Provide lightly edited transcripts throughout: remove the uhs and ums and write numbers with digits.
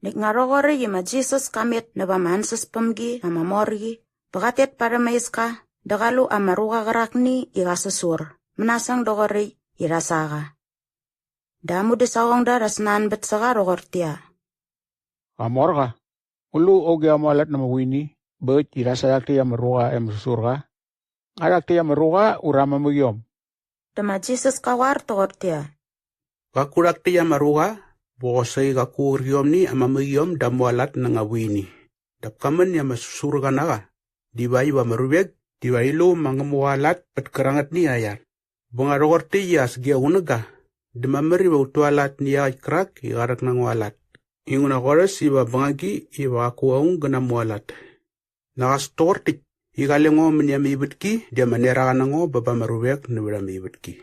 Nik ngarogore yima Jesus kamit naba mansus pemgi ama morgi. Bagatet para maiska. Dagalu ama ruga gerakni iga susur. Menasang dogore irasaga. Damu desawang daras nan betsaga rogortia. Amorga. Ulu oge amalat nama wini. Bet irasa yakti yang meruga susurga. Ayakti yang meruga urama muyom. Dama Jesus kawar togortia. Kakurakti yang meruga. Bosay kakuriom ni ama muyom damualat nga wini. Dapkaman yang masusurga naga. Dibayi ba marubeg. Dibayi lo mangamualat pat kerangat ni ayar. Bunga rogorti ya segia unaga. Demameri ba utualat ni ay krak igarak nang walat. Inguna kores iba bangagi iba akuaung gana mualat. Nakastortik igalengo menyami ibutki dia manerakan ngo baba marubek nubram ibutki.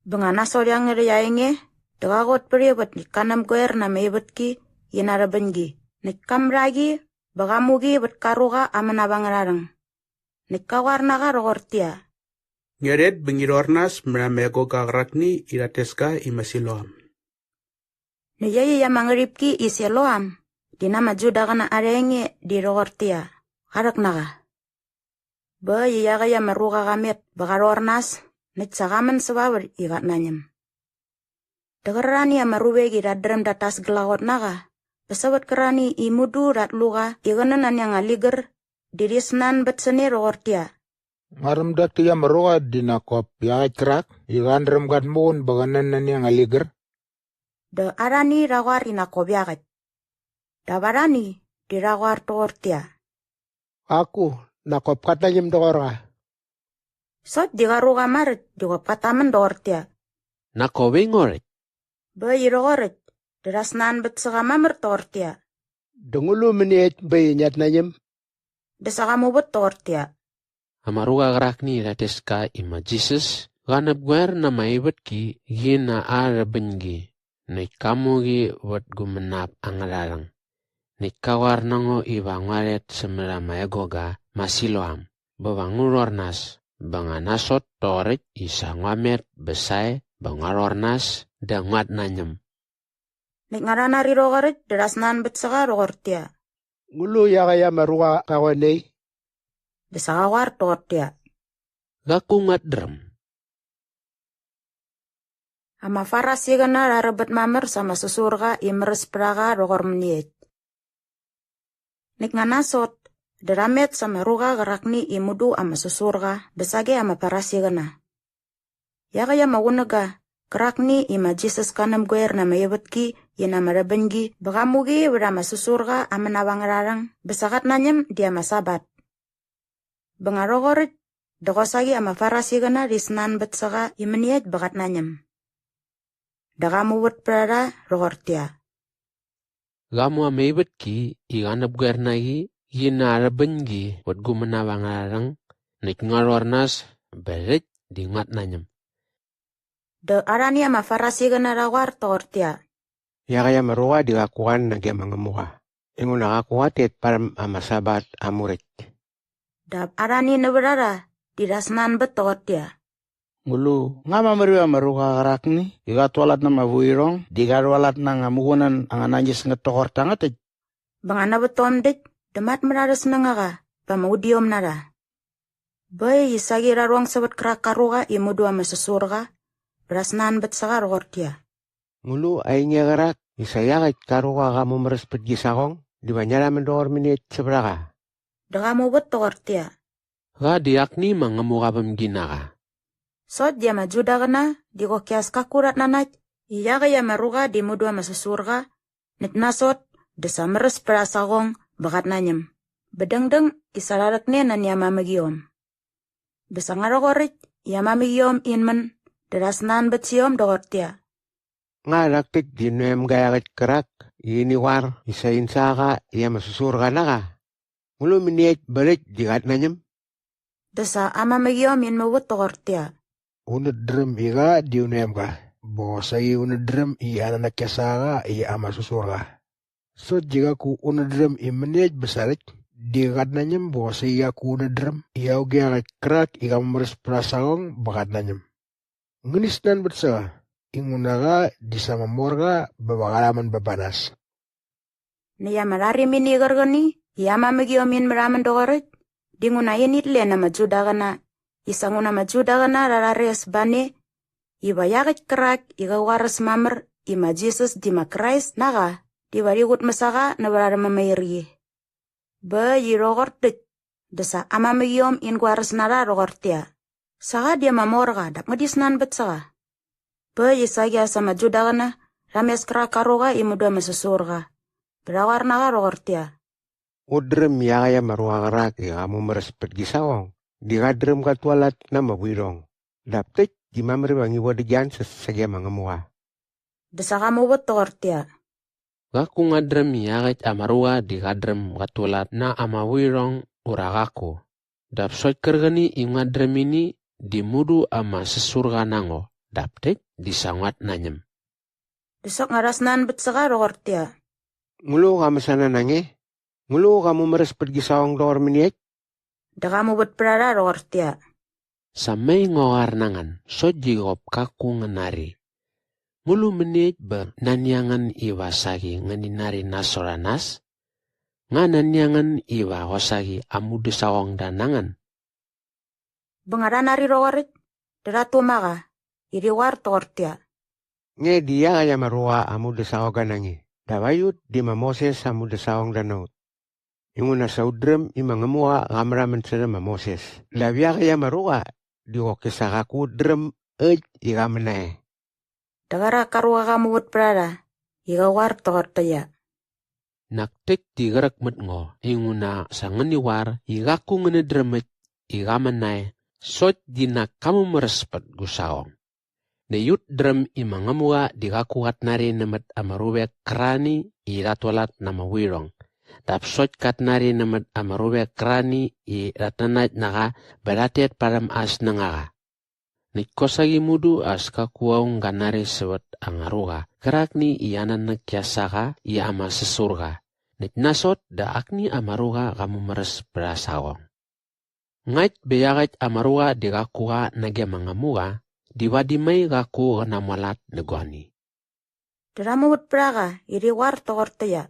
Bangana soryang ngeriyainge dagagot peribet nikanam goer na ibutki inarabengi. Nikam ragi bagamugi bet karuga amanabang Nikawar naga rogortia. Ngeret bengirornas meramego gagratni irateska imasiloam. Niyayi ya mangripki isiloam. Dinama juda kana arenge di rogortia. Harak naga. Ba yaga ya maruga gamet bagarornas. Nitsagaman sebawar igat nanyam. Dagarani ya marubegi radrem datas gelawat naga. Pesawat kerani imudu rat luga iganan yang aliger. Dirisnan betseni rogortia. Ngaram dakti yang meruga dinakop ya krak. Igan rem gat mohon baganan yang aliger. Da arani rawar inakop yagat. Da barani dirawar togortia. Aku nakop kata jim dogorga. Sot digaruga marit digop kataman dogortia. Nakobe ngoret. Bayi rogorit. Dirasnan betsagamamar togortia. Dengulu menit bayi nyat nanyem. Desagamu bet togortia. Amaruga gerakni irateska ima Jesus. Ganap guer na maibet ki gina arabengi. Nikamugi wat gumenap angalarang. Nikawar nango iba ngaret semela maegoga masiloam. Bawangurornas. Banganasot torik isa ngamet besai bangarornas dangat nanyem. Nik ngaranari rogorit dirasnan betsaga rogortia. Ngulu ya kaya meruga kawanei. Desagawar togortia. Gakungat drum. Ama faras yagana rarabet mamer sama susurga imres praga rogor meniet. Nik nganasot. Deramet sama ruga gerakni imudu ama susurga besage ama faras yagana. Yaga ya mawunaga gerakni ima Jesus kanam goer na mayabetki yana marabengi bagamugi berama susurga ama nawangararang besagat nanyem dia masabat. Bengarogorit dagosagi ama faras yagana risnan betsaga imeniet bagat nanyem. Dagamu bet prara rogortia. Gamu amaibet ki iganap guer nagi gina arabengi wat gumenawangarang nik ngarornas berit dingat nanyem. De arani ama faras yagana rawar togortia. Ya kaya meruga dilakukan na mangemuha. Ingon nakakuatit para amasabat amurit. Dap arani neberara dirasnan bet togortia. Ngulu ngama meruga meruga gerakni iga tualat na mavuirong digarwalat na ngamugunan angananjis ngetokor tangatit. Bangana betom dik. Demat meraras nangaga, pamaudiom nara. Bay isagi raruang sabat krakaruga imudu ama susurga, berasnan betsaga rogortia. Ngulu ainya gerak. Isayakit karuga kamu merespet gisakong. Di banyara mendor menit seberaka. Dagamu bet togortia. Ga diakni mangamukabam ginaga. Sot dia majuda gana, digokias kakurat nanat, iyaga ya maruga dimudu ama susurga, nitnasot, desa meres perasagong, bakat nanyem. Bedengdeng isararak ni nan yamamagiyom. Besangarogorit yamamagiyom inmen derasnan betsiom dogortia. Ngaraktik dinuem gayakit kerak. Ini war isain saka iya masusurga naka. Ngulu miniet balik dikat nanyem. Desa amamagiyom in mawut dogortia. Unadrem iga diunem ka. Bosay unadrem iya anak kesaka iya masusurga. So jika ku unadrem imenit besarik, dikat nanyem bosay iya ku unadrem, iya ugi akat kerak ika memeres prasagong bakat nanyem. Ngenis nan betsa, ingunaga di sama morga babakalaman babanas. Niya marari mini gargani, yama magiomin maraman dogarit, dingunayin itle na majudagana, isanguna majudagana rarares bane, iba yakit kerak, iga waras mamer, ima Jesus di makrais naga, di warigut masaga na barara mamayri. Ba yirogortit, desa ama magiom in waras nara rogortia. Saga dia mamorga, dap ngadisnan bet saga. Ba yisagya sa majudagana, rames kerak karoga imudwa masusurga. Berawarna ka rogortia. Udrem yaya maruagarak kamu merespet gisawang. Digadrem katualat na mawirong. Daptek di mamri wangi wadijan sesagya mangamua. Desa kamu bet rogortia. Gaku ngadrem yakit amarua digadrem katualat na amawirong uragaku. Dap soit kergani ingadrem ini dimudu ama sesurga nango. Daptek disangwat nanyem. Desok ngarasnan bet saka rogortia. Ngulu kamu sana nange? Ngulu kamu merespet gisawang dor miniek? Da kamu bet berada rogortia. Samay ngawar nangan, so jigop kaku ngenari. Ngulu menit ba nanyangan iwa sagi nganinari nasoranas? Nga nanyangan iwa hosagi amudu sawang danangan. Bengaran nari rogorit, deratu maga, iri war rogortia. Nge dia kaya marua amudu sawaga nange. Dawayut di Moses amu desawang danau. Inguna saudrem imangamua gamraman sada Moses. Labia kaya marua di okesagaku drem igamanae. Dagara karua kamu bet berada, iga war rogortia. Naktek tigarak metngo, inguna sanganiwar, igaku ngenedremet, igamanay, sot dinak kamu merespet gusawang. Nayut drem imangamua digakuat nari nemet amarubek krani iratualat nama wirong. Tap sot kat nari nemet amarubek krani iratanat naga beratet param as nangaga. Nikosagi mudu as kakuaung ganari sewet angaruga. Kerakni iyanan nagyasaga iya ama sesurga. Niknasot da akni amaruga kamu meres berasawang. Ngait beyagait amaruga digakuha nagya mangamuga. Diwadimay gaku namalat negwani. Deramu bet beraga, iri war rogortia.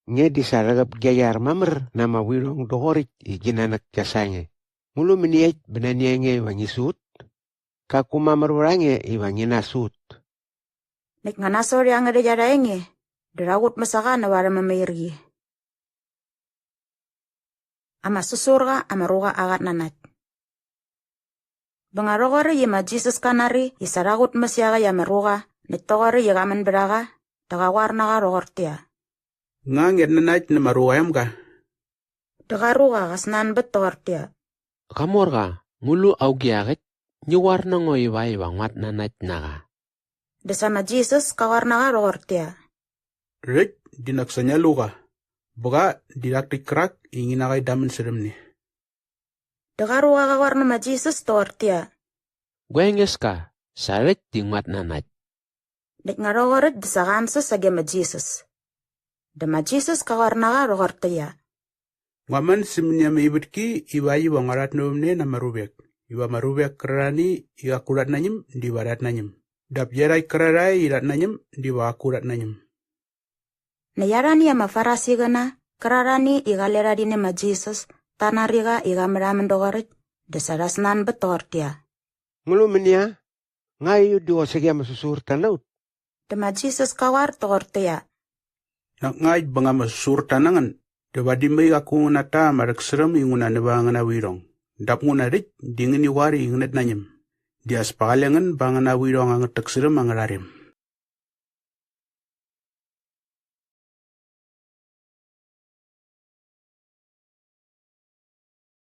Nge disaragap gayar mamer nama wirong dohorit iginanak kasanya. Mulu meniat benanyenge wangisut. Kaku mamer warange iwangi nasut. Nek nganasor yang ada jadaenge, derawut masaka na wara mamayri. Ama susurga amaruga agat nanat. Bengarogore yema Jesus kanari isaragut masyaga yamaruga nitogore yagaman beraga dagawarna ga rogortia. Ngangit nanait na maruayam ka. Dagaruga gasnan bet rogortia. Kamorga, ngulu augiagit, nyuwarna ngoiwa iwangat nanait naga. Desama Jesus kawarna ga rogortia. Rit dinaksanya luka. Baga didaktik kerak ingin akay daman serem ni. Dagaruga kawarna ma Jesus rogortia. Gwenges ka, sarit dingat nanait. Nek ngarogorit desagansa sage ma Jesus. Dama Jesus kawarna ga rogortia. Ngaman simnya maibit ki iwayi wangarat nomne na marubek. Iwa marubek kerani iwa kurat nanyim di warat nanyim. Dap yarai kerarai irat nanyim di wa kurat nanyim. Nayarani ama farasi gana, kerarani igalera dine ma Jesus. Tanariga igamraman dogarit, desarasnan betortia. Ngulu menia, ngayu diosagya masusur tanaut. Dama Jesus kawar tortia. Nak ngay banga masusur tanangan, dawadi aku nata marakseram inguna nabangana wirong. Dap nguna rit, dingin iwari ingnat nanyim. Dias pakalangan bangana wirong ang takseram ang rarim.